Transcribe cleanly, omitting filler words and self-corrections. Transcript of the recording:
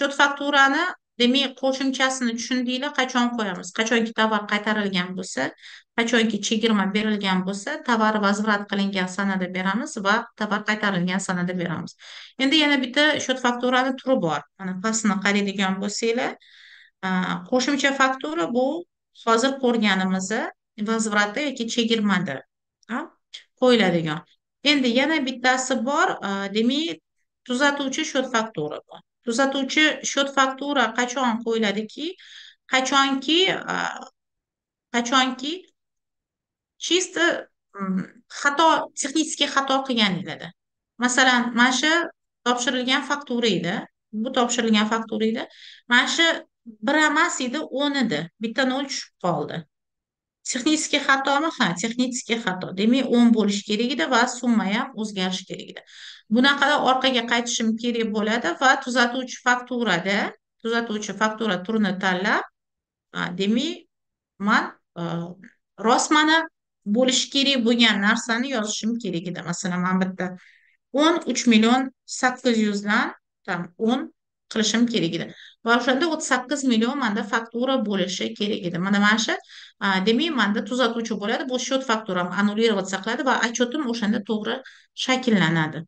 Счет fakturani demak qo'shimchasini tushundinglar, qachon qo'yamiz? Qachonki tovar qaytarilgan bo'lsa, qachonki chegirma berilgan bo'lsa, tovar возврат qilingan sanada beramiz va tovar qaytarilgan sanada beramiz. Endi yana bitta счет fakturani turi bor. Mana pastni qaraydigan bo'lsanglar, qo'shimcha faktura bu hozir ko'rganimiz возвраты yoki chegirmada ha, qo'yiladigan. Endi yana bittasi bor, demak tuzatuvchi счет faktura bor. Tuzatuvchi счет faktura qachon qo'yiladiki, qachonki qachonki чисто xato, texnik xato qilganinglarda. Masalan, mana shu topshirilgan faktura edi. Bu topshirilgan faktura edi. Mana shu bir emas edi, 10 edi. Bitta nol tushib qoldi. Texnik xatomi? Ha, texnik xato. Demak, 10 bo'lishi kerak edi va summa ham o'zgarishi kerak edi. Bunaqada orqaga qaytishim kerak bo'ladi va tuzatuvchi faktura turini tanlab, demak, man rostmana bo'lishi kerak bo'lgan narsani yozishim kerak edi. Masalan, men bitta 13 million 800 dan tam 10 qilishim kerak edi. Va o'shanda 38 million menda faktura bo'lishi kerak edi. Mana shu demak menda tuzatuvchi bo'ladi. Bu счет fakturam annullироваться qiladi va отчетim o'shanda to'g'ri shakllanadi.